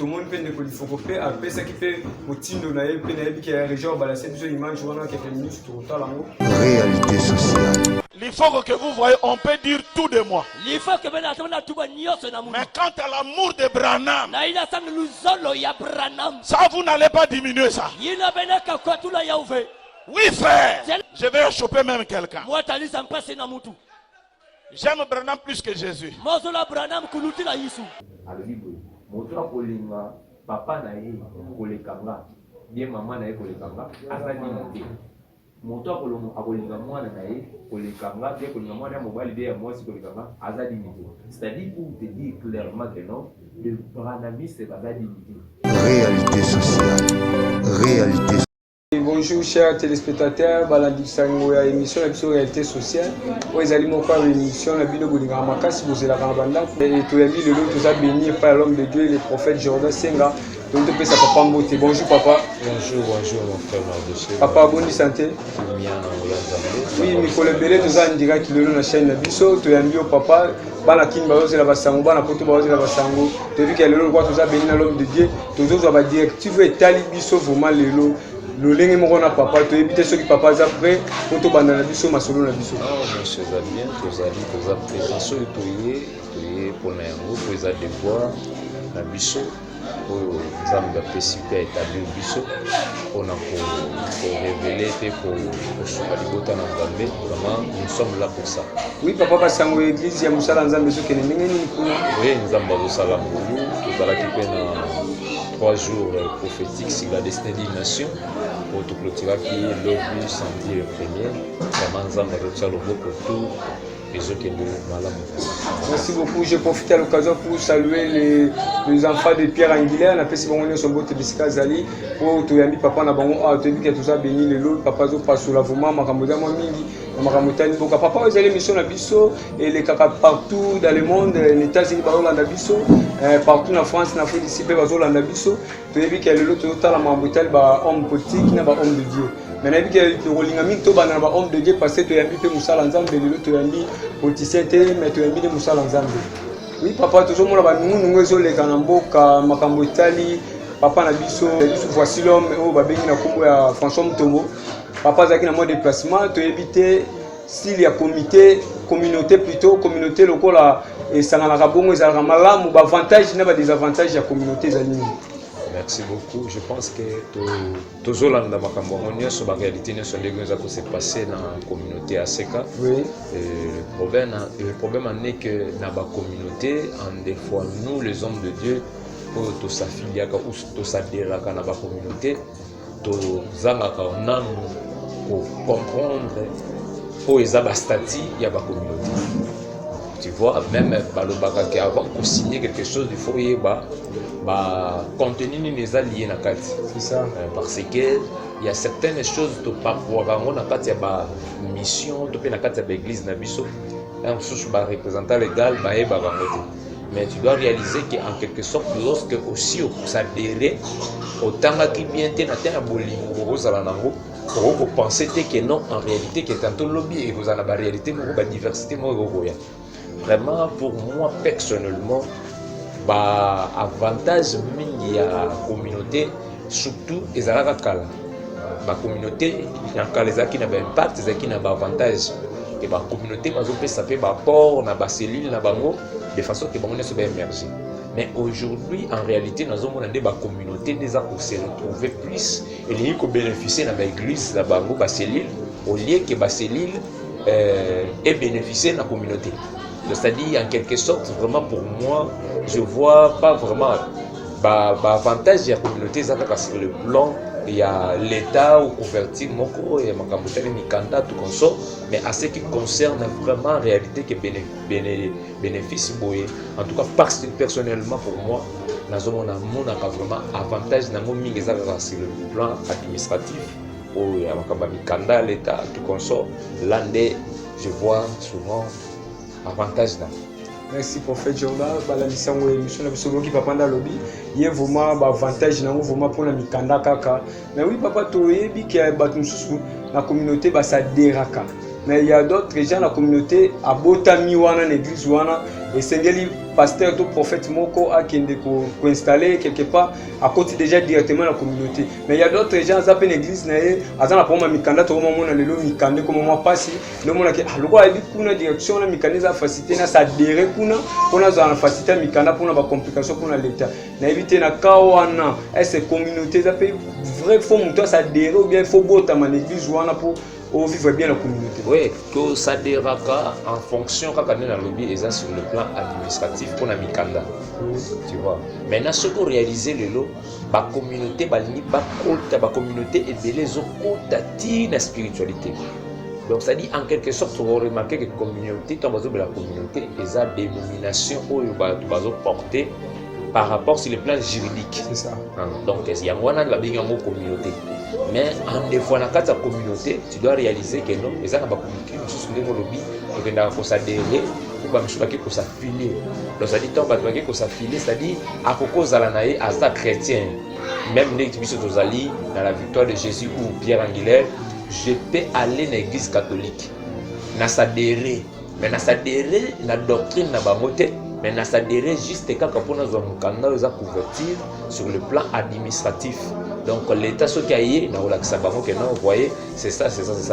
tout le monde peut ne photocopie après ça qui fait motindo na yé pe qui est région balancer biso image wana quelques minutes tout le temps Réalité sociale. Il faut que vous voyez, on peut dire tout de moi. Il faut que Mais quant à l'amour de Branham, ça ça vous n'allez pas diminuer ça. Oui frère, je vais choper même quelqu'un. J'aime Branham plus que Jésus. moto akolinga papa na ye kolekanga bien mama na ye kolekanga azali te moto akolinga mwana na ye kolekanga bien kolinga mwana ya mobali bien ya mwasi kolekanga azali te. C'est-à-dire pour te dire clairement que non, le branhamiste bazali te. Réalité sociale. Réalité sociale. Bonjour chers téléspectateurs, balandisango ya émission la biso réalité sociale. Oyo ezali moko ya émission na bino bolinga makasi bozelaka na bandako. Toyambi lelo toza béni par l'homme de Dieu le prophète Jordan Senga. Donc topesa papa mbote. Bonjour papa. Bonjour mon frère Mardoché. Papa bonne santé. Oui, Mikolo Belé toza en direct lelo na chaîne na biso. Toyambi o papa bana kin bazozela basango bana poto bazozela basango. Toyebi ke lelo kwa toza béni na l'homme de Dieu. Tozozwa ba directive etali biso vraiment lelo. Lolenge moko na papa to éviter ceux qui papa za prêt pour to banda na biso masolo na biso. Non, monsieur bien, toza présent so toyé pour na yango pour za devoir na biso oyo nzambe apesipe établir biso on a pour révéler et pour suka libota na nzambe. Vraiment nous sommes là pour ça. Oui papa basango église ya musala nzambe so kene ndenge nini kuna. Oui nzambe azosala mbulu tozalaki pe na 3 jours prophétiques sur la destinée d'une nation pour tout clôturer qui est l'obus samedi le premier. Vraiment nzambe azosala le beau pour tout. Merci beaucoup. Je profite à l'occasion pour saluer les enfants de Pierre Anguilère. On a fait si bon on botte bisika zali pour toyambi papa na bango a tobi que tout ça béni le lot papa zo pas sur la vraiment makamoda mo mingi makamotani boka papa vous allez mission na biso et les caca partout dans le monde les États-Unis bazolanda biso partout en France na Afrique ici bazolanda biso toyebi que le lot total la mambotal ba homme politique na ba homme de Dieu. Maintenant il y a des rolinga mingi to bana ba homme de Dieu parce que toyambi pe musala nzambe le lot toyambi politicien te mais toyambi de musala nzambe. Oui papa toujours mona ba nungu ezo le kana mboka makambo etali papa na biso voici l'homme o ba bengi na kombo ya François Mutombo. Papa zaki na mode déplacement to éviter s'il y a communauté plutôt communauté lokola et sangana bongo ezalaka malamu ba avantage na ba désavantage ya communauté zali. Merci beaucoup. Je pense que tozolanda makambo nyonso ba réalité nyonso ndenge za ko se passer dans la communauté ACK. Oui. Le problème en est que dans la communauté en des fois nous les hommes de Dieu pour to s'affiliaka ou to s'adhéraka dans la communauté to zangaka nanu pour comprendre pour les abastati il y a la communauté. Tu vois, même avant de signer quelque chose, il faut y contenu les alliés dans carte. C'est ça. Parce que il y a certaines choses que tu pas pouvoir dans carte il mission, tu peux dans carte l'église na biso, un sous représentant légal mais tu dois réaliser qu'en quelque sorte lorsque aussi on s'adhérer autant qui bien t'es na t'es bolingo rosala nango pour penser que non en réalité que tantôt lobby et vous en avez réalité la diversité moi vraiment pour moi personnellement bah avantage mingi ya communauté surtout ezalaka kala ba communauté ya kala ezaki na ba impact ezaki na ba avantage et ba communauté bazo pesa pe ba port na ba cellule na bango de façon que bango ne se ba émerger. Mais aujourd'hui, en réalité, nous avons des communautés déjà pour se retrouver plus et les qui bénéficient de l'église, de la cellule, au lieu que la cellule ait bénéficié de la communauté. C'est-à-dire, en quelque sorte, vraiment pour moi, je ne vois pas vraiment l'avantage de la communauté sur le plan. Il y a l'État ou converti moko et makambotani mikanda tout comme ça, mais à ce qui concerne vraiment en réalité que bénéfice boye. En tout cas personnellement pour moi, nous avons vraiment avantage dans mon sur le plan administratif ou ya makamba mikanda l'État tout comme ça. L'année je vois souvent avantage dans. Merci prophète Jordan balalisango émission na biso qui papa na lobby yé vraiment ba avantage na vraiment pour na mikanda kaka mais oui papa to yebi que ba mususu na communauté ba sa deraka mais il y a d'autres gens dans la communauté à botami wana l'église wana et sengeli pasteur tout prophète moko a kende ko installer quelque part à côté déjà directement la communauté, mais il y a d'autres gens à peine église naé azana pour ma mikanda to mo na lelo mikande comme moi passi le mona ke aloko a dit kuna direction na mikande za facilité na ça déré kuna pona za facilité mikanda pona ba complication pona l'état na éviter na kawana et ces communautés ça peut vrai faut monter ça déré ou bien faut bota ma église wana pour vivre bien la communauté. Oui, que ça déraka en fonction quand on est dans le lobby et ça sur le plan administratif pour la mikanda. Tu vois. Maintenant, ce qu'on réalise le lot, la communauté, la communauté est les autres la spiritualité. Donc, ça dit en quelque sorte, on remarque que la communauté, quand on la communauté, ils ont des dénominations où ils vont porter par rapport sur le plan juridique. C'est ça. Donc, il y a une communauté. Mais en des fois, dans la communauté, tu dois réaliser que non, les gens ne sont pas communiqués, ils sont dans le lobby, ils sont s'adhérer, ils sont s'affiler. Donc, ça dit, tant qu'ils sont s'affiler, c'est-à-dire, à cause de l'anaïe, à ça chrétien, même les gens dans la victoire de Jésus ou Pierre Angulaire, je peux aller dans l'église catholique, dans s'adhérer, mais dans s'adhérer, la doctrine n'a pas monté. Mais nous s'adhérer juste quand on a couverture sur le plan administratif. Donc l'État ce qui a eu, vous voyez, c'est ça.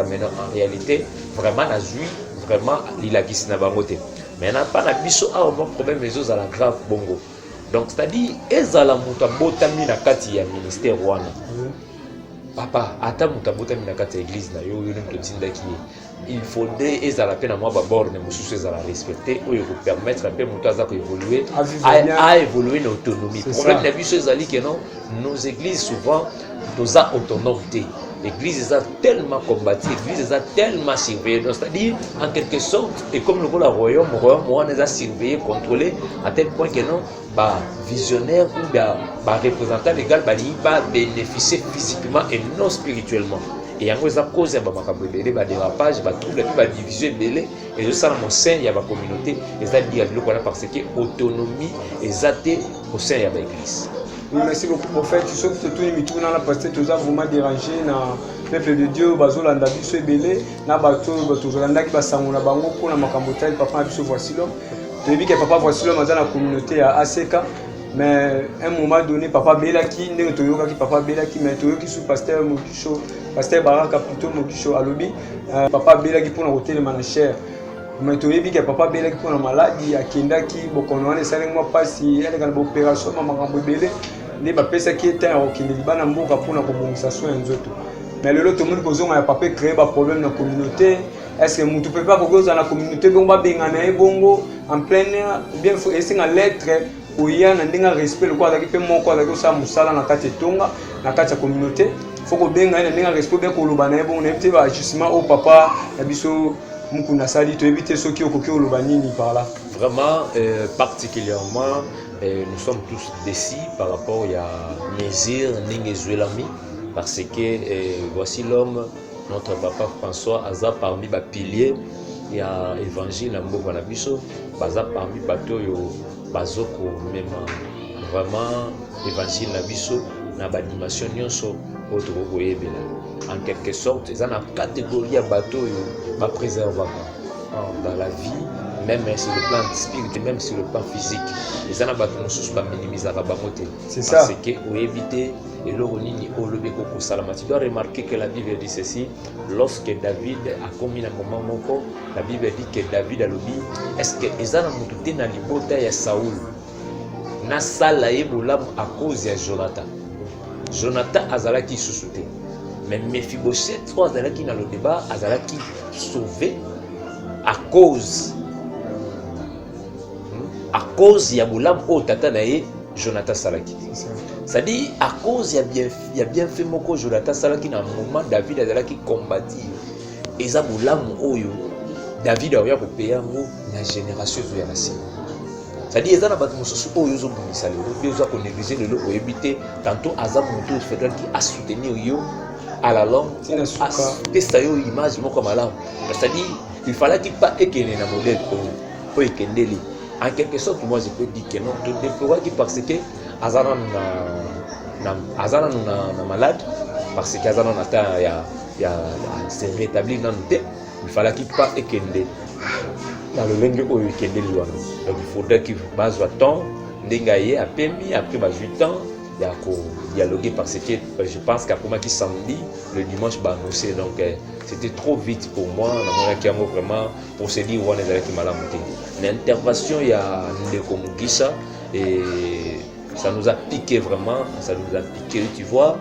Maintenant en réalité, vraiment la joie, vraiment l'ilagis n'a pas monté. Mais n'a pas la biso a un problème mais aux à la grave bongo. Donc c'est-à-dire, ezala mutabotami na kati ya ministère wana. Papa, ata mutabotami na kati ya église na yo yo ntotinda ki. Il faudrait ezala pe na moi babord ne mususu ezala respecter ou vous permettre un peu mutaza ko évoluer à évoluer en autonomie. Le problème de biso ezali que non, nos églises souvent nous a autonomie. L'église est tellement combattue, l'église est tellement surveillée. C'est-à-dire, en quelque sorte, et comme le royaume, on les a surveillés, contrôlés, à tel point que non, visionnaire ou représentant légal va bénéficier physiquement et non spirituellement. Et en cause il y a des dérapages, des troubles, des divisions, et ça dans mon sein, il y a ma communauté, et ça dit parce que l'autonomie est au sein de l'église. Merci beaucoup pour faire tout ce que tu as dans la pasteur tu as vraiment dérangé dans le peuple de Dieu bazolanda biso ebele na bato bazolanda ki basangola bango pona makambo tayi papa biso voici l'homme tu dis que papa voici l'homme dans la communauté à ACK mais à un moment donné papa belaki ndenge toyoka ki papa belaki mais toyoki sous pasteur Mokisho pasteur Baraka plutôt Mokisho alobi papa belaki pona hôtel manager mais tu dis que papa belaki pona maladie akendaki bokono wana esalenga pasi elle kana opération makambo ebele ne ba pesa qui était au Kenya libana mboka pour na kobongisa so nzoto mais le lot tout le monde kozonga ya papa créer ba problème dans la communauté est-ce que mutu peut pas kokoza dans la communauté bon ba bengana e bongo en plein bien faut essayer en lettre oya na ndinga respect le quoi avec pe moko avec ça musala na kati tonga na kati ya communauté faut ko benga na ndinga respect be ko lobana e bongo na petit ba ajustement au papa ya biso mukuna sali to éviter ceux qui okoki oloba nini par là vraiment particulièrement nous sommes tous déçus par rapport à Nézir Ningezuelami parce que voici l'homme, notre papa François Aza parmi les piliers et à évangile Mboka Nabiso, Baza parmi Batoyo Bazoko même vraiment évangile Nabiso na animation nyonso autre en quelque sorte ils ont une catégorie à Batoyo ba préservant dans la vie même sur le plan spirituel, même sur le plan physique. Les gens ont minimisé la bamoté. C'est ça. Parce que pour éviter et l'oronini au lobeko salama. Tu dois remarquer que la Bible dit ceci. Lorsque David a commis un moment moko, la Bible dit que David a lobby. Est-ce que les gens ont été dans l'ibota ya Saoul? Na sala ebolam à cause de Jonathan. Jonathan azalaki sous-souté. Mais Mephibosheth, trois azalaki dans le débat, azalaki sauvé à cause il y a Boulam au tata nae Jonathan Salaki. C'est-à-dire à cause il y a bien fait moko Jonathan Salaki dans un moment David a qui combattit et ça Boulam oyo David a eu pour payer la génération de la nation. C'est-à-dire ils ont battu mususu oyo zo bungisa le ils ont négliger le lot éviter tantôt azam muto fédéral qui a soutenu yo à la longue à tester yo image moko malamu. C'est-à-dire il fallait qu'il pas équilibrer na modèle pour équilibrer. En quelque sorte, moi je peux dire que non, tout déploie parce que Azana na malade, parce que Azana na se rétablir dans le thé, il fallait qu'il pas ekende dans le lenge oyo ekende lwana. Donc il faudrait qu'il base temps ndengaye a permis après 8 ans il y a dialoguer parce que je pense qu'après qui samedi le dimanche bah annoncé donc c'était trop vite pour moi na mona vraiment pour se dire on est avec malamuté l'intervention il y a Ndeko Mugisha et ça nous a piqué vraiment, ça nous a piqué, tu vois.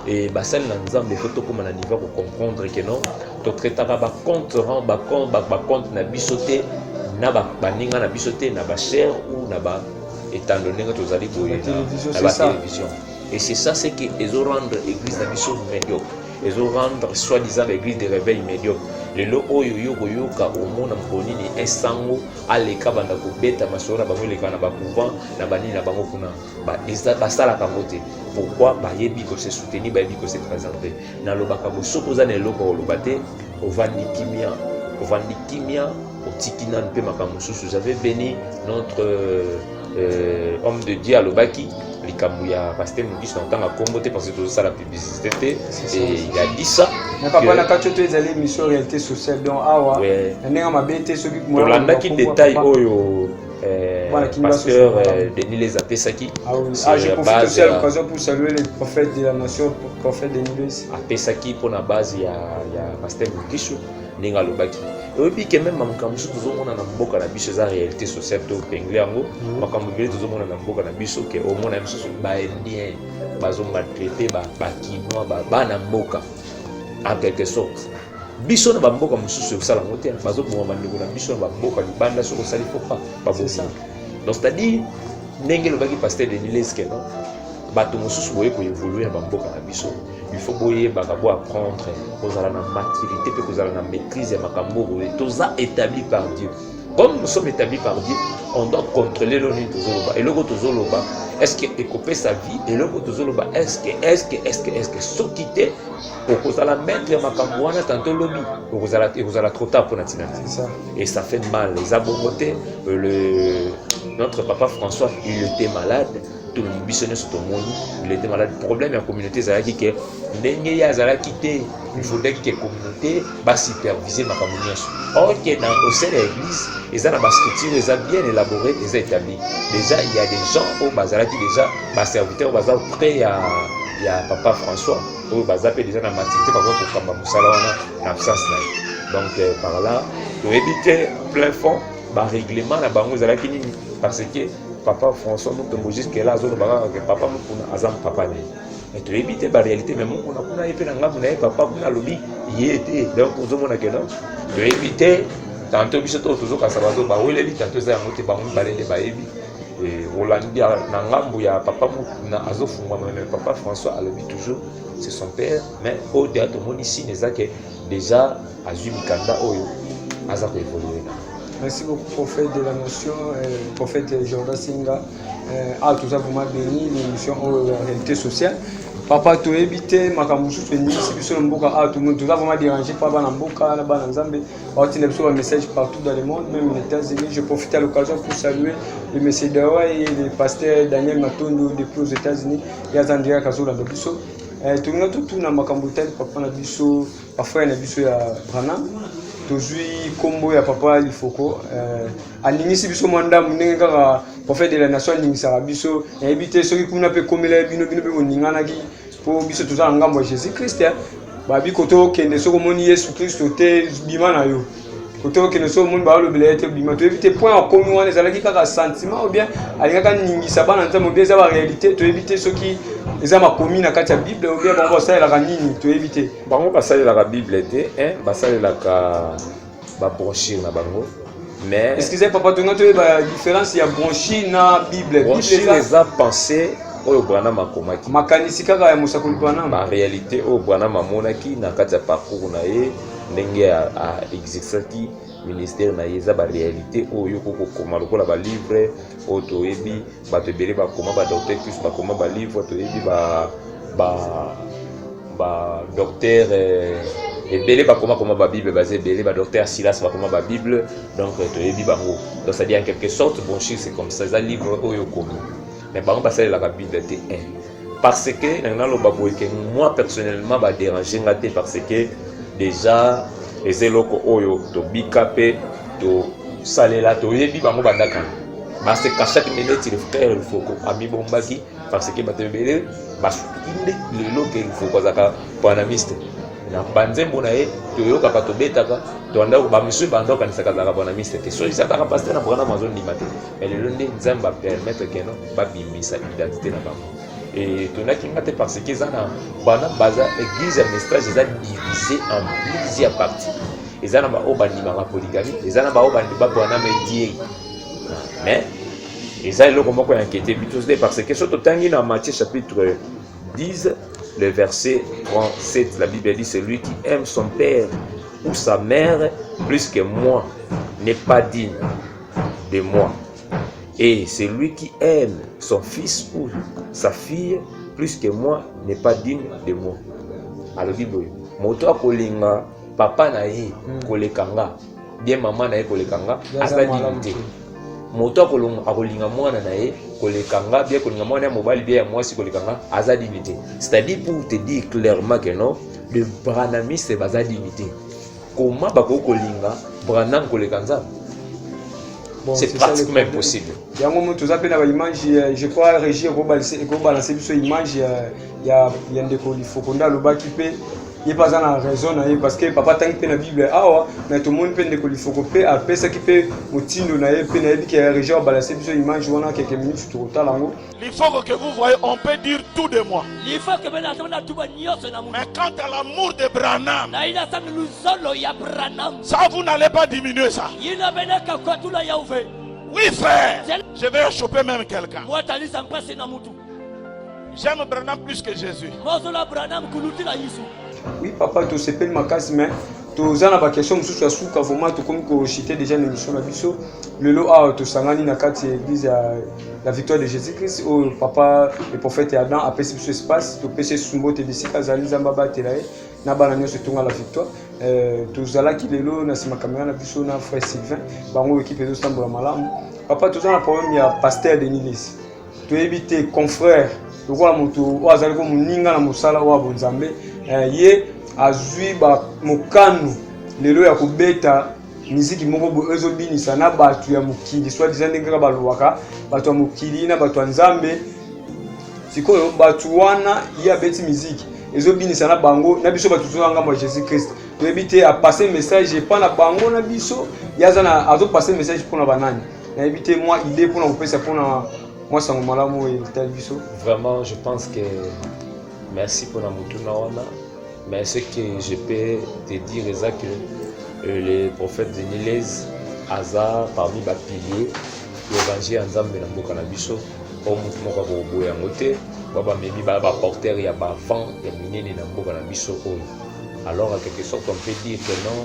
Et bah ça nous a fait tout comme un niveau pour comprendre que non, tout traitement ba compte rend ba compte na bisoté na ba baninga na bisoté na ba cher ou na ba étant donné que tous allez boyer na ba télévision. Et c'est ça c'est que ils ont rendre église na biso médiocre. Ils ont rendre soi-disant l'église de réveil médiocre. Le lo oyo yoka au monde mponi ni esango aleka banda kobeta masora bango leka na ba couvent na bani na bango kuna ba sala kamote. Pourquoi ba yebi ko se soutenir ba yebi ko se présenter na lobaka bosoko za na eloko lobate ovandi kimia otikina mpe makamususu. J'avais béni notre homme de Dieu à Lobaki likambu ya pasteur Mugisha en tant que comboté parce que tout ça la publicité et il a dit ça mais papa na kacho to ezali mission réalité sociale donc awa ndenge mabete soki mo landa ki détail oyo pasteur Denis les apesaki je profite aussi à l'occasion pour saluer les prophètes de la nation prophète Denis les apesaki pour na base ya pasteur Mugisha ninga Lobaki oyebi ke même makambo mosusu tozomona na mboka na biso eza réalité sociale to pengle yango makambo ebele tozomona na mboka na biso ke omona mosusu baindien bazomaltraite bakinois bana mboka en quelque sorte biso na bamboka mosusu osala yango te bazoboma bandeko na biso na bamboka libanda soki osali fo pas baboma donc c'est-à-dire ndenge elobaki pasteur Denis leske non bato mosusu boye koévoluer na bamboka na biso il faut boyebaka bo apprendre kozala na maturité mpe kozala na maîtrise ya makambo boye toza établi par Dieu. Comme nous sommes établis par Dieu, on doit contrôler le nid tozoloba et le tozoloba est-ce que écoper sa vie et le tozoloba est-ce que soki te okozala mettre makambo wana tantôt lobi okozala trop tard pour natina et ça fait mal les abongotés. Notre papa François il était malade. Tout le monde sur ton monde, il était malade. Le problème de la communauté, c'est que il faudrait que la communauté va superviser ma communauté. Or, au sein de l'église, ils ont une structure, ils ont bien élaboré, ils ont établi. Déjà, il y a des gens au Bazar qui déjà, ma serviteur au Bazar près à papa François, au Bazar déjà dans ma activité pour Kamba Moussala en absence. Donc, par là, pour éviter plein fond, le règlement, parce que papa François nous tombe jusqu'à là zone baga que papa mukuna azam papa ne et tu éviter la réalité mais mukuna kuna epe na ngamu na papa kuna lobi yete donc ozomona que non tu éviter tantôt biso to tozoka sabazo ba weleli tantôt za ngote ba mbalele ba ebi et Rolandi na ngambu ya papa mukuna azofungwa mais papa François alobi toujours c'est son père mais au théâtre mon ici nezake déjà azui mikanda oyo azako évoluer. Merci beaucoup, prophète de la nation, prophète Jordan Singa. Tout ça vraiment béni, l'émission réalité sociale. Papa, tu as évité, ma camusou, tu es ni si tu es mboka, tout le monde, tu as vraiment dérangé par Banamboka, la Bananzambe. Tu as un message partout dans le monde, même aux États-Unis. Je profite à l'occasion pour saluer le messager d'Awa et le pasteur Daniel Matondo depuis aux États-Unis. Il y a Zandria Kazola de Bisso. Tout le monde, tout le monde, papa, Nabiso, parfois, Nabiso, Brana. Tozui combo ya papa Lifoko aningisi biso manda munenge kaka prophète de la nation aningisa biso ebité soki kuna pe komela bino pe oningana ki po biso tozala ngambo Jésus Christ ba bi koto kende soko moni Yesu Christ te bima na yo koto kende soko moni ba lo bilete bima to éviter point akomi wana ezalaki kaka sentiment ou bien alingaka ningisa bana nzambo bien za ba réalité to éviter soki ezama komi na kati ya Bible ou bien bango ça la nini to éviter bango basali la Bible te basali la ka ba brochure na bango mais excusez papa to noto ba différence ya brochure na Bible brochure les a pensé oyo bwana makomaki makanisi kaka ya musakoli bwana ba réalité oyo bwana mamonaki na kati ya parcours na ye ndenge a exercaki ministère na yeza ba réalité oyo koko koma lokola ba livre oyo toyebi bato ebele bakoma ba docteur plus bakoma ba livre toyebi ba docteur ebele bakoma koma ba bible basé ebele ba docteur Silas bakoma ba bible donc toyebi bango donc ça dit en quelque sorte bon c'est comme ça ça livre oyo komi mais bango basali la Bible te parce que na lo baboye que moi personnellement ba déranger ngate parce que déjà ezeloko oyo to bikape to salela to yebi bango bandaka parce que chaque minute il frère il faut ko ami bombaki parce que batebele basukinde lelo ke il faut kozaka panamiste na banzembo na ye to yoka ka to betaka to anda ba misu bando kanisaka za panamiste te so isa ka pasteur na bwana mazo ndima te mais lelo ndi nzamba permettre que non ba bimisa identité na bango et to na kingate parce que zana bana baza église ya message za divisé en plusieurs parties ezana ba obandima ba polygamie ezana ba obandima ba bwana médier mais ils ont le comment inquiété parce que surtout dans Matthieu chapitre 10 le verset 37 la Bible dit celui qui aime son père ou sa mère plus que moi n'est pas digne de moi et celui qui aime son fils ou sa fille plus que moi n'est pas digne de moi. Alors Bible moto akolinga papa na ye kolekanga bien maman na ye kolekanga asa dignité moto akolinga mwana na ye kolekanga bien kolinga mwana ya mobali bien ya mwasi kolekanga aza dignité c'est-à-dire pour te dire clairement que non le branamiste baza dignité comment bako kolinga branam kolekanza bon, c'est pratiquement impossible yango moto za pena ba image je crois régir ko balancer biso image ya ndeko lifokonda lobaki pe il pas en raison parce que papa tant que la Bible awa mais tout le monde peut ne kolifoko pe a pesa qui peut motindo na ye pe na bi que régir balancer biso image wana quelques minutes tout temps lango il faut que vous voyez on peut dire tout de moi il faut que ben atona tuba nyose na mu mais quant à l'amour de Branham na ina sang luzolo ya Branham ça vous n'allez pas diminuer ça ina benaka kwa tula ya uve oui frère je vais choper même quelqu'un moi tali sans passer na mutu j'aime Branham plus que Jésus mozola Branham kuluti la Yesu. Oui, papa, tu sais pas ma casse, mais tu as une question, tu as souka vraiment, tu comme que j'étais déjà une émission à Bisso. Le lot a tu sangani na carte église la victoire de Jésus-Christ. Oh, papa, le prophète Adam a passé ce espace, tu peux se sumbo te décider à Zali Zambaba Telae, na banane se tourne à la victoire. Tu as là qui le lot, na sima caméra na Bisso, na frère Sylvain, bango équipe de Stamboula Malam. Papa, tu as un problème, il y a pasteur de Nilis. Tu éviter confrère. Tu vois, tu as un comme ninga na musala ou abonzambe. Ye azui ba mokanu lelo ya kubeta miziki moko bo ezobinisa na batu ya mukili soit disant ngaka balwaka batu ya mukili na batu ya nzambe sikoyo batu wana ya beti miziki ezobinisa na bango na biso batu tozanga mo Jésus Christ to ebite a passer message pas na bango na biso yazana azo passer message pour na banani na ebite moi idée pour na kopesa pour na moi sango malamu et tel biso vraiment je pense que merci pour la mutuna wana mais ce que je peux te dire c'est que le prophète de Nilez aza parmi les piliers l'évangile nzambe na mboka na biso o mutu moko ko boya ngote baba memi ba porteur ya ba vent ya minene na mboka na biso oyo alors en quelque sorte on peut dire que non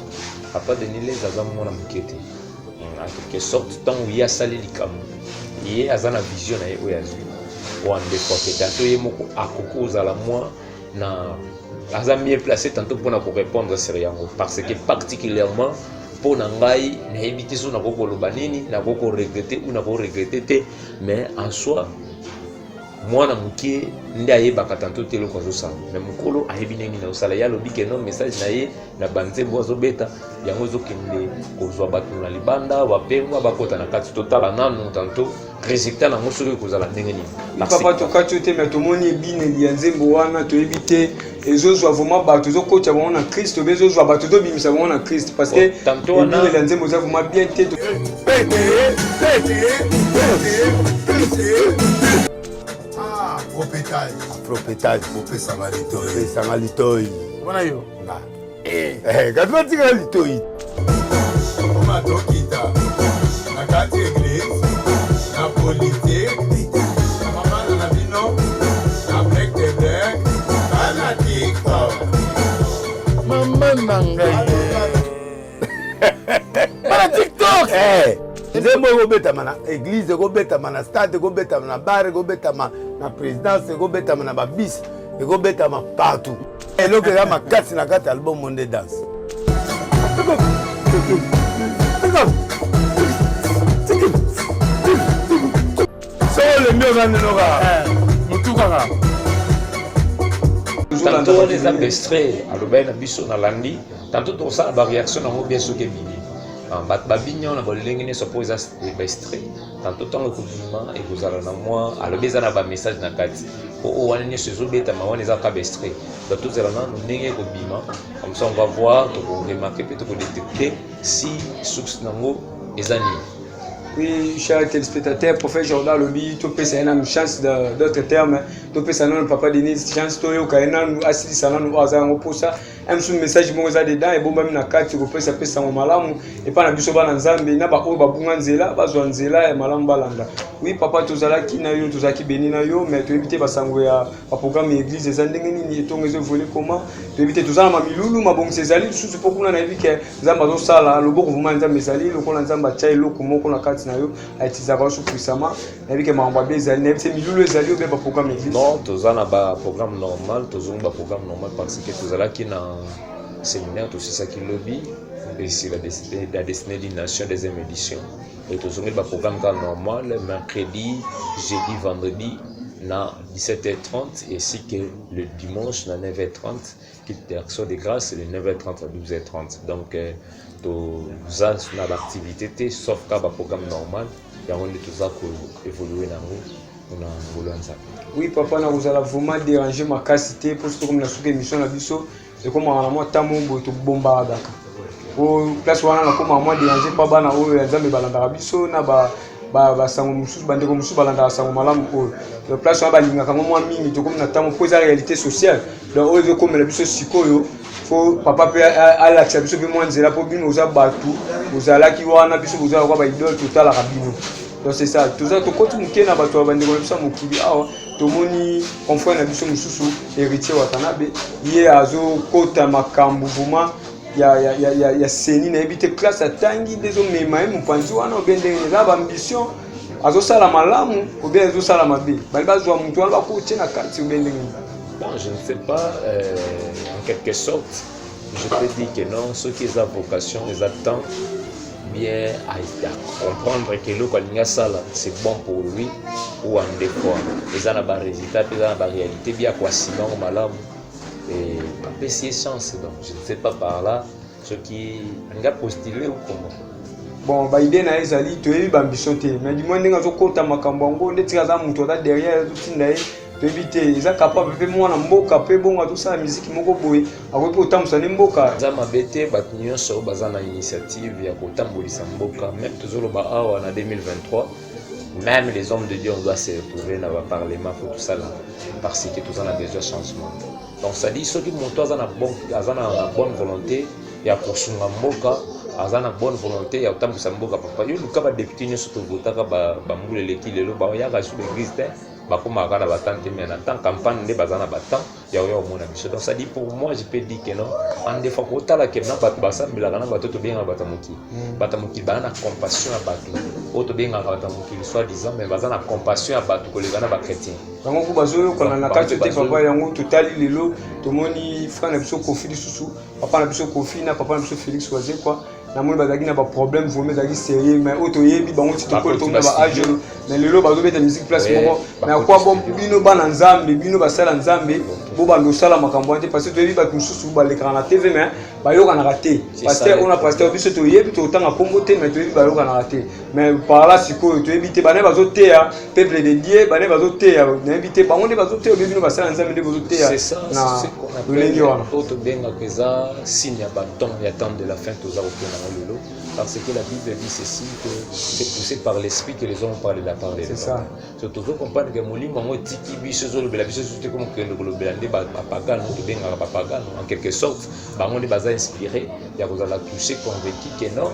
papa de Nilez aza mona mukete en quelque sorte tant où il y a sali likam il aza na vision na ye oyo azwi wande prophète to ye moko akokoza la moi na aza mieux placé tantôt pour répondre sérieusement parce que particulièrement pour nangai na éviter so na koko lobanini na koko regretter ou na koko regretter mais en soi moi na mukie ndi ayebaka tantôt te loko azosala mais mukolo ayebi ndenge na osala ya lobi ke non message na ye na banzembo azobeta yango ezokende kozwa bato na libanda bapengwa bakota na kati totala nanu tantôt résultat na soki kozala ndenge nini papa tokati te mais tomoni ebineli ya nzembo wana toyebi te ezozwa vraiment bato ezokotya bango na Christ obe ezozwa bato ezobimisa bango na Christ parce que ebineli ya nzembo eza vraiment bien te Propriétage. Opesanga litoi. Wana yo. Nga. Katwa tika litoi. Oma tokita. Na kati église. Na politique. Na mama na bino. Na break the break. Na TikTok. Mama nanga. Para TikTok. Nzembo ekobetama na église, ekobetama na stade, ekobetama na bar, ekobetama na présidence, ekobetama na babis, ekobetama partout. Eloko eza makasi na kati album Monde Danse. Solo ndio nanoka. Mutuka. Tantôt les a bestré à l'obéi na biso na landi tantôt tout ça la réaction dans bien sûr que bibi babignon na bolenge ne suppose extrait tantôt tant le compliment et vous allez na moi alors beza na ba message na kati o wana ne sezo beta ma wana za ka extrait donc tout cela na ndenge ko bima comme ça on va voir to remarquer peut-être ko détecter si source nango ezani. Oui, chers téléspectateurs, prophète Jordan Lobby, tu peux une chance d'autres termes, tu peux savoir le papa Denis, chance toi au Kaina, nous assis ça nous azan pour ça, un sous message bon ça dedans et bon même na carte tu peux ça peut ça malamu et pas na biso ba nzambe na ba o ba bunga nzela ba zo nzela et malamu balanda. Oui papa tozala ki na yo tozaki beni na yo mais tu éviter ba sango ya ba programme église za ndenge nini etongezo voler comment tu éviter tozala ma milulu ma bon sezali sous pour kuna na éviter nzamba zo sala lo boko vuma nzambe ezali lo kona nzamba chai lo komoko na carte na yo aitiza ba sous puissamment na éviter ma ngwa bezali na éviter milulu ezali o be ba programme église. Non tozala ba programme normal tozonga ba programme normal parce que tozala ki na séminaire tout ça qui lobby et c'est la destinée d'une nation deuxième édition et tout le programme normal mercredi jeudi vendredi na 17h30 et ainsi que le dimanche na 9h30 qui est action de grâce le 9h30 à 12h30 donc tout ça na l'activité sauf qu'à ba programme normal il y a tout ça pour évoluer dans oui papa na vous allez vraiment déranger ma capacité pour ce comme la sous émission la biso et comme on a moi tamo boto bomba daka o place wana na comme moi déranger pas bana o nzambe balanda biso na ba sango mususu bande ko mususu balanda sango malamu ko le place wana balinga kango moi mingi to comme na tamo pour la réalité sociale donc o veut comme la biso sikoyo faut papa peut à la biso be moi nzela pour bino za batu ozala ki wana biso ozala kwa ba idole total la rabino. Donc c'est ça, tout ça, tout côté mouké na bato abandé comme ça moukibi awa, tout moni confrère na biso mususu héritier watanabe, yé azo kota makambu vraiment ya seni na ebité classe atangi des hommes mais même panzi wana obende na ba ambition azo sala malamu ou bien azo sala mabe. Bali bazwa mutu wana ba ko tena kati obende. Bon, je ne sais pas en quelque sorte, je peux dire que non, ceux qui ont vocation, les attendent bien à comprendre que le sala c'est bon pour lui ou en des fois ils ont un résultat ils ont la réalité bien quoi sinon malam et après c'est chance donc je ne sais pas par là ce qui a postulé ou comment bon ba idée na ezali to yebi ambition te mais du moins ndenge zo kota makambo ngo ndetira za mutu ta derrière tout tindaye to éviter ils sont capables de moi na mboka pe bonga tout ça musique moko boye akoki otambusa ne mboka za mabete bato nyonso baza na initiative ya kotambolisa mboka même tozoloba awa na 2023 même les hommes de Dieu on doit se retrouver dans le parlement pour tout ça là parce que tout ça a besoin de changement donc ça dit ceux qui montent à na bonne volonté ya kosunga mboka azana bonne volonté ya kotambusa mboka papa yo luka ba député nyonso to votaka ba mbuleleki lelo ba ya ga sur l'église bakoma kana batante mais en tant campagne nde bazana batant ya yo mona biso donc ça dit pour moi je peux dire que non en des fois kotala que na bato basambela kana bato to benga batamuki bana compassion à bato auto benga batamuki soit disant mais bazana compassion à bato ko legana ba chrétien bango ko bazoyo kana na kati te papa yango totali lelo tomoni frère na biso Kofi lisusu papa na biso Kofi na papa na biso Félix Oazé quoi na moni bazaki na ba problème vraiment bazaki sérieux mais auto yebi bango ti to ko to na ba âge mais lelo bazo beta musique place moko mais quoi bon bino bana nzambe bino basala nzambe bo ba losala makambo ante parce que yebi ba kususu ba l'écran na TV mais ba yo kana raté pasteur on a pasteur biso to yebi to tanga kombo te mais to yebi ba yo kana raté mais par là siko to yebi te bana bazo te ya peuple de Dieu bana bazo te ya na yebi te bango de bazo te bino basala nzambe de bazo te ya c'est ça c'est qu'on appelle auto benga que ça signe ya bâton ya temps de la fin tous à lolo parce que la Bible dit ceci que c'est poussé par l'esprit que les hommes parlent de la parole. C'est ça. Surtout vous comprenez que molimo ngo tiki biso zo lobela biso surtout comme que le belande ba pagano to benga ba pagano en quelque sorte bango ne baza inspiré ya kozala toucher convaincu que non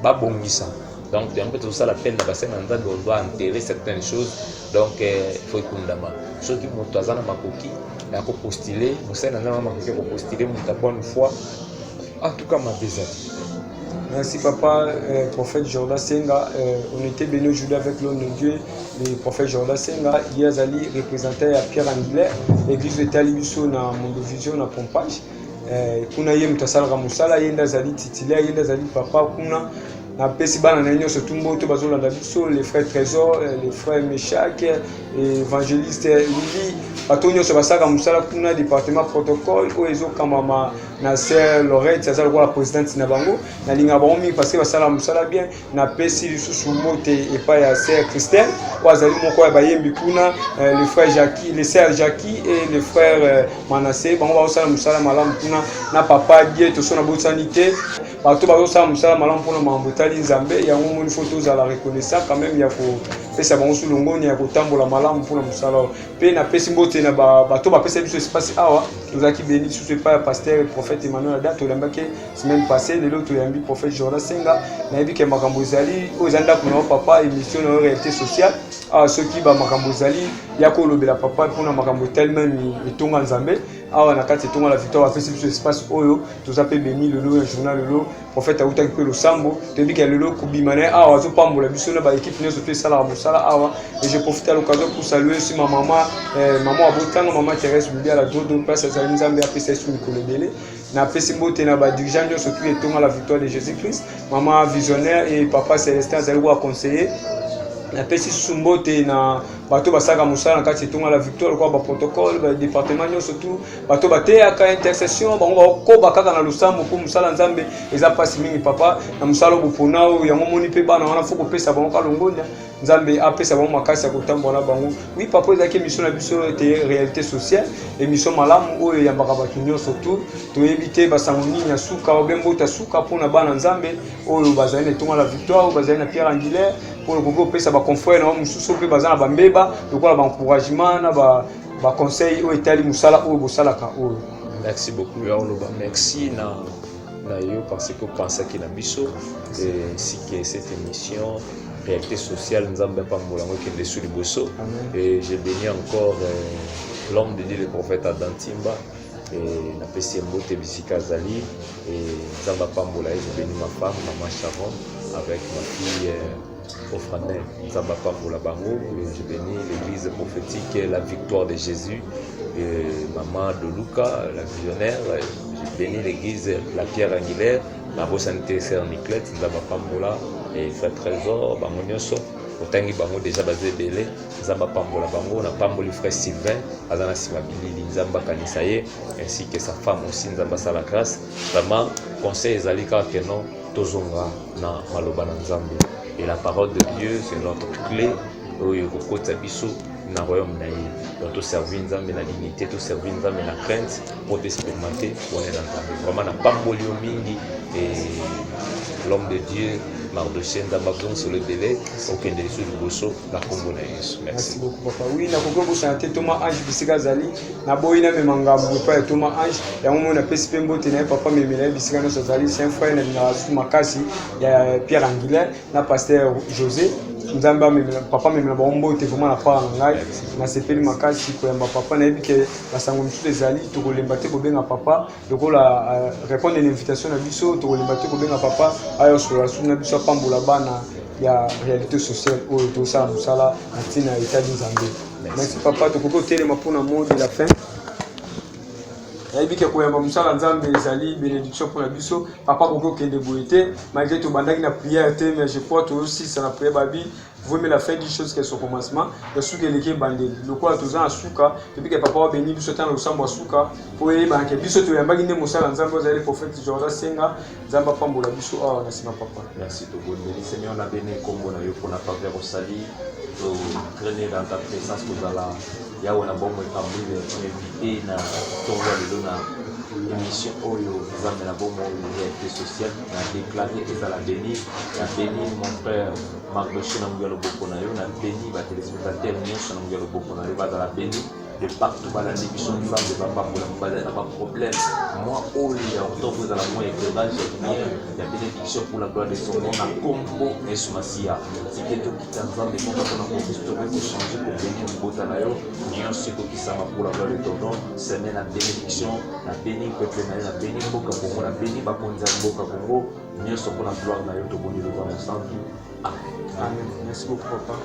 ba bongisa. Donc un peu tout ça la peine na bassin en on doit enterrer certaines choses donc il faut kundama. Ceux qui montent azana makoki ya ko postuler, musa na na makoki ko postuler muta bonne foi. En tout cas ma désert. Merci papa, prophète Jordan Senga. On était bénis aujourd'hui avec l'homme de Dieu, le prophète Jordan Senga. Il a représenté à Pierre Angulaire, l'église de Talibiso na Mondovision na Pompage. Kuna yé mutasala ramusala yenda zali titulaire yenda zali papa kuna na pesi bana na nyonso tumboto bazolanda biso les frères Trésor, les frères Meshak, évangéliste Lili bato nyonso basaka musala kuna département protocole oyo ezokamama na sœur Lorette aza lokola présidente na bango nalinga bango mingi parce que basala musala bien na pesi lisusu mbote epai ya sœur Christelle oyo azali moko ya bayembi kuna les frères Jackie, les sœurs Jackie et les frères Manassé bango bazosala musala malamu kuna na papa die toso na botani te bato bazosala musala malamu mpona mambo etali nzambe yango moni fo tozala reconnaissant quand même ya kopesa bango su longoni ya kotambola malamu mpona musala oyo mpe napesi mbote na bato bapesa biso espace awa tozalaki béni lisusu epai ya pasteur et prophète Emmanuel Ada toyambaki semaine passée lelo toyambi prophète Jordan Senga nayebi ke makambo ezali oyo eza ndako na yo papa émission na yo réalité sociale awa soki bamakambo ezali ya kolobela papa mpona makambo etalemi etonga nzambe awa na kati etonga la victoire bapesi biso espace oyo toza mpe béni lelo ya journal lelo prophète autaki mpe losambo toyebi ke lelo kobima na ye awa azopambola biso na baéquipe nyonso to esalaka mosala awa et je profite à l'occasion pour saluer aussi ma maman maman abotanga maman Thérèse Bilia la dodo place azali nzambe apesa esu mikolo ebele napesi mbote na badirigeant nyonso tu etonga la victoire de Jésus-Christ maman visionnaire et papa Célestin azali koa conseiller napesi susu mbote na bato basaka mosala na kati etonga la victoire kwa ba protocole ba département nyonso tu bato bateyaka intercession bango bakoba kaka na losambo mpo mosala nzambe eza pasi mingi papa na mosala bopona oyo yango moni mpe bana wana fo kopesa bango kalongonya nzambe apesa bango makasi ya kotambola bango oui papa ezalaki émission na biso ete réalité sociale émission malamu oyo eyambaka bato nyonso tu toyebi te basango nini ya suka obe mbota suka mpona bana nzambe oyo bazali na etonga la victoire oyo bazali na Pierre Angulaire pour koki opesa baconfrère na mosusu mpe baza na bambeba lokola baencouragement na baconseil oyo etali mosala oyo bosalaka oyo. Merci beaucoup Yaoloba, merci na yo parce que opensaki na biso ainsi que cette émission réalité sociale nzambe pambola ngo kende sous liboso et je bénis encore l'homme de Dieu le prophète Adam Timba et na pesi mbote bisika zali et nzamba pambola je bénis ma femme maman Sharon avec ma fille Ofranel nzamba pambola bango je bénis l'église prophétique la victoire de Jésus et maman de Luca la visionnaire je bénis l'église la Pierre Angulaire la Bosanité Sœur Niclette nzamba pambola et frère Trésor bango nyonso otangi bango déjà basé belé nzamba pambola bango na pamboli frère Sylvain azana sima bilili nzamba kanisa ye ainsi que sa femme aussi nzamba sala grâce vraiment conseil ezali kaka que non tozonga na maloba na nzambe et la parole de Dieu c'est notre clé oyo kokota biso na royaume na ye donc to servir nzambe na dignité to servir nzambe na crainte pour expérimenter on est dans nzambe vraiment na pamboli mingi et l'homme de Dieu Mardoché nzamba bon sur le délai okende sur le bosso na kombo na Yesu. Merci beaucoup papa. Oui na kokoko bosanté Thomas Ange bisika zali na boyina memanga mbopa Thomas Ange yango mona pesi pembo te na papa memela bisika no zali c'est un frère na makasi ya Pierre Angulaire na pasteur José nzamba memela papa memela bombo te vraiment na pa ngai na sepeli makasi ko yamba papa na ebike basango misusu ezali to kolemba te ko benga papa lokola répondre à l'invitation na biso to kolemba te ko benga papa ayo sur la suna biso pambola bana ya réalité sociale oyo tosala mosala na ntina état nzambe. Merci papa tokoko telema mpona mot de la fin nayebi ke koyamba mosala nzambe ezali bénédiction mpona biso papa koko okende boye te malgré tobandaki na prière te mais je crois toosisa na prière babi vous aimez la fin des choses qu'elles sont commencement le souka eleki bandeli lokola toza na suka depuis que papa wabeni biso tana losambo ya suka po eyeba ke biso toyambaki nde mosala nzambe ozali prophète Jordan Senga nzambe apambola biso awa na nsima papa. Merci tobondeli Seigneur na bene kombo na yo mpona faveur osali totraîner dans ta présence kozala yawe na bombo ekambwile invité na tongo lelo na émission oyo nzambe na bombo réalité sociale na déclaré ezala béni na béni mon frère Mardoché na mungu ya loboko na yo na béni batelespectateur nyonso na mungu ya loboko na yo bazala béni de partout balandi biso nzambe bapambola bazali na baproblème moi oyo ya octobre ezala mois éclairage ya lumière ya bénédiction pour la gloire de son nom na kombo Yesu Masiya sike tokita nzambe moko mpona kokristo kochanger kobénir mbota na yo nyonso ekokisama pour la gloire de ton nom semaine na bénédiction na béni peuple na yo na béni mboka Kongo na béni bakonzi ya mboka Kongo nyonso mpona gloire na yo toboni loba mosantu. Amen. Amen. Merci beaucoup papa.